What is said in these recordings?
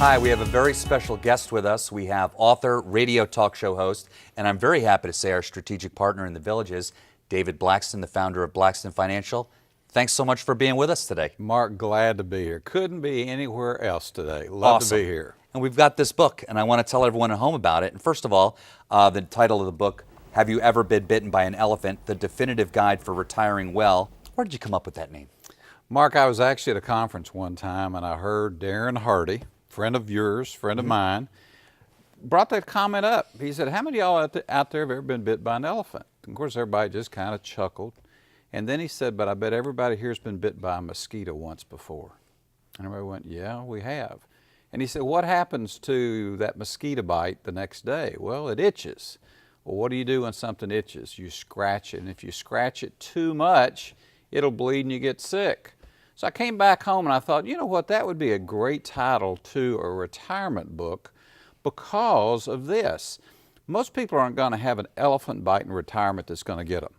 Hi, we have a very special guest with us. We have author, radio talk show host, and I'm very happy to say our strategic partner in the Villages, David Blackston, the founder of Blackston Financial. Thanks so much for being with us today. Mark, glad to be here. Couldn't be anywhere else today. Love to be here. And we've got this book, and I want to tell everyone at home about it. And first of all, the title of the book, Have You Ever Been Bitten by an Elephant? The Definitive Guide for Retiring Well. Where did you come up with that name? Mark, I was actually at a conference one time, and I heard Darren Hardy, friend of yours, friend of mine, brought that comment up. He said, how many of y'all out there have ever been bit by an elephant? And of course, everybody just kind of chuckled. And then he said, but I bet everybody here has been bit by a mosquito once before. And everybody went, yeah, we have. And he said, what happens to that mosquito bite the next day? Well, it itches. Well, what do you do when something itches? You scratch it. And if you scratch it too much, it'll bleed and you get sick. So I came back home and I thought, you know what, that would be a great title to a retirement book because of this. Most people aren't going to have an elephant bite in retirement that's going to get them.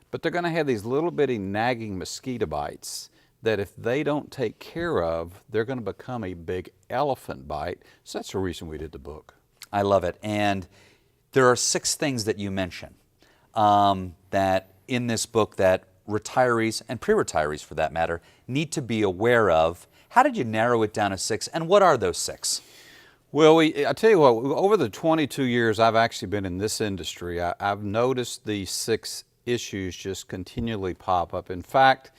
But they're going to have these little bitty nagging mosquito bites that if they don't take care of, they're going to become a big elephant bite. So that's the reason we did the book. I love it. And there are 6 things that you mention that in this book that retirees and pre-retirees for that matter need to be aware of. How did you narrow it down to 6, and what are those 6? Well, I tell you what, over the 22 years I've actually been in this industry, I've noticed these 6 issues just continually pop up. In fact,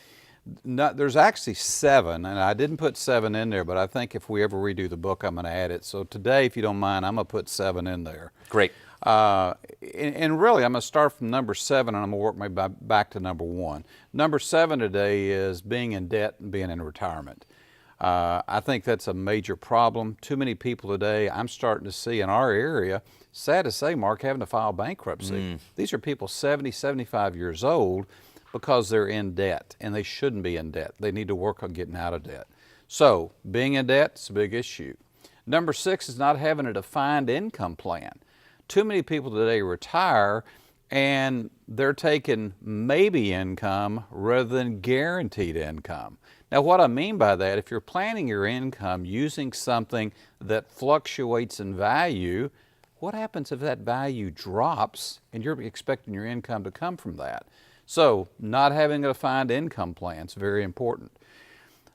there's actually 7, and I didn't put 7 in there, but I think if we ever redo the book, I'm going to add it. So today, if you don't mind, I'm going to put 7 in there. Great. And really, I'm going to start from number 7, and I'm going to work my back to number 1. Number 7 today is being in debt and being in retirement. I think that's a major problem. Too many people today, I'm starting to see in our area, sad to say, Mark, having to file bankruptcy. These are people 70, 75 years old because they're in debt, and they shouldn't be in debt. They need to work on getting out of debt. So being in debt is a big issue. Number 6 is not having a defined income plan. Too many people today retire and they're taking maybe income rather than guaranteed income. Now what I mean by that, if you're planning your income using something that fluctuates in value, what happens if that value drops and you're expecting your income to come from that? So not having a defined income plan is very important.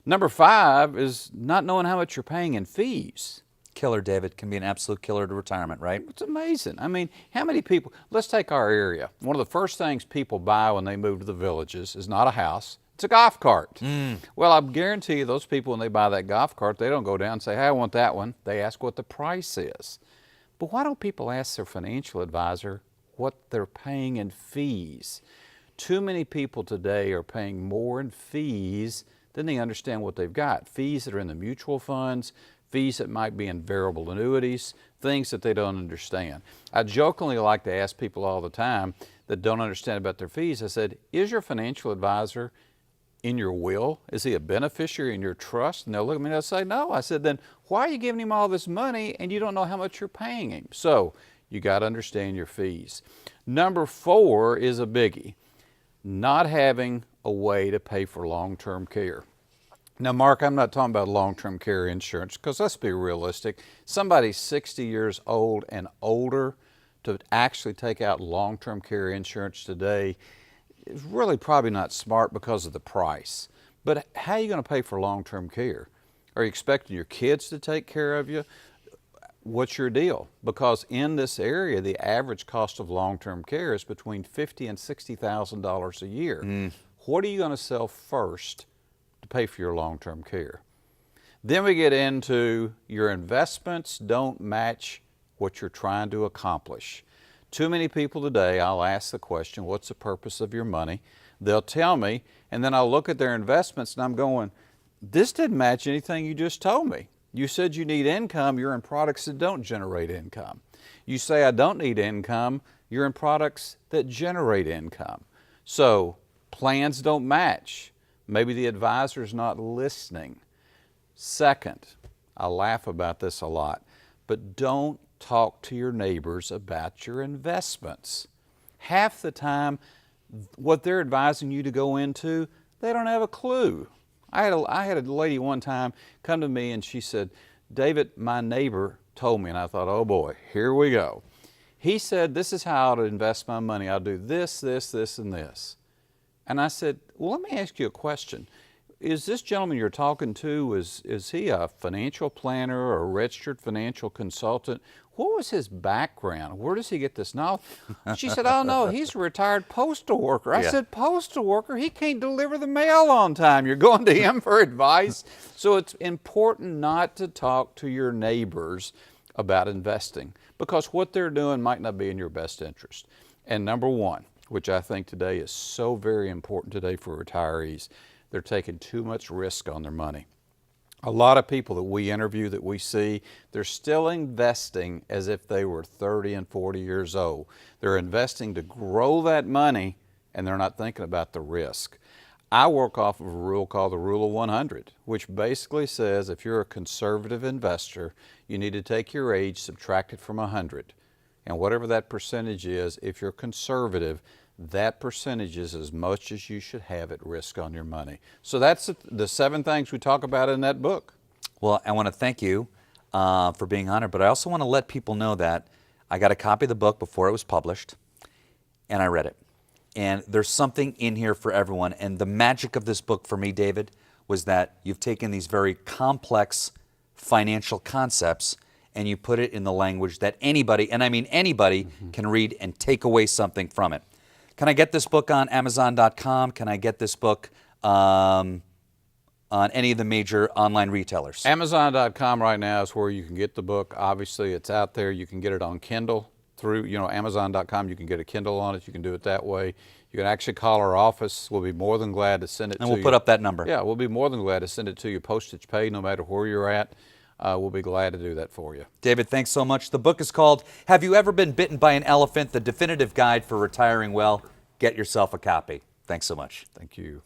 Number 5 is not knowing how much you're paying in fees. Killer, David. Can be an absolute killer to retirement, right? It's amazing. I mean, how many people, let's take our area. One of the first things people buy when they move to the Villages is not a house, it's a golf cart. Well, I guarantee you those people, when they buy that golf cart, they don't go down and say, hey, I want that one. They ask what the price is. But why don't people ask their financial advisor what they're paying in fees? Too many people today are paying more in fees than they understand what they've got. Fees that are in the mutual funds, fees that might be in variable annuities, things that they don't understand. I jokingly like to ask people all the time that don't understand about their fees, I said, is your financial advisor in your will? Is he a beneficiary in your trust? And they'll look at me and they'll say, no. I said, then why are you giving him all this money and you don't know how much you're paying him? So you got to understand your fees. Number 4 is a biggie, not having a way to pay for long-term care. Now, Mark, I'm not talking about long-term care insurance because let's be realistic. Somebody 60 years old and older to actually take out long-term care insurance today is really probably not smart because of the price. But how are you going to pay for long-term care? Are you expecting your kids to take care of you? What's your deal? Because in this area, the average cost of long-term care is between $50,000 and $60,000 a year. What are you going to sell first to pay for your long-term care? Then we get into your investments don't match what you're trying to accomplish. Too many people today, I'll ask the question, what's the purpose of your money? They'll tell me, and then I'll look at their investments and I'm going, this didn't match anything you just told me. You said you need income, you're in products that don't generate income. You say I don't need income, you're in products that generate income. So plans don't match. Maybe the advisor's not listening. Second, I laugh about this a lot, but don't talk to your neighbors about your investments. Half the time, what they're advising you to go into, they don't have a clue. I had a lady one time come to me and she said, David, my neighbor, told me, and I thought, oh boy, here we go. He said, this is how to invest my money. I'll do this, this, this, and this. And I said, well, let me ask you a question. Is this gentleman you're talking to, is he a financial planner or a registered financial consultant? What was his background? Where does he get this knowledge? She said, oh no, he's a retired postal worker. I said, postal worker? He can't deliver the mail on time. You're going to him for advice? So it's important not to talk to your neighbors about investing, because what they're doing might not be in your best interest. And number one, which I think today is so very important today for retirees, they're taking too much risk on their money. A lot of people that we interview, that we see, they're still investing as if they were 30 and 40 years old. They're investing to grow that money, and they're not thinking about the risk. I work off of a rule called the Rule of 100, which basically says if you're a conservative investor, you need to take your age, subtract it from 100. And whatever that percentage is, if you're conservative, that percentage is as much as you should have at risk on your money. So that's the 7 things we talk about in that book. Well, I want to thank you for being honored, but I also want to let people know that I got a copy of the book before it was published, and I read it. And there's something in here for everyone. And the magic of this book for me, David, was that you've taken these very complex financial concepts and you put it in the language that anybody, and I mean anybody, can read and take away something from it. Can I get this book on Amazon.com? Can I get this book on any of the major online retailers? Amazon.com right now is where you can get the book. Obviously, it's out there. You can get it on Kindle through, Amazon.com. You can get a Kindle on it. You can do it that way. You can actually call our office. We'll be more than glad to send it to you. And we'll put up that number. Yeah, we'll be more than glad to send it to you, postage paid, no matter where you're at. We'll be glad to do that for you. David, thanks so much. The book is called Have You Ever Been Bitten by an Elephant? The Definitive Guide for Retiring Well. Get yourself a copy. Thanks so much. Thank you.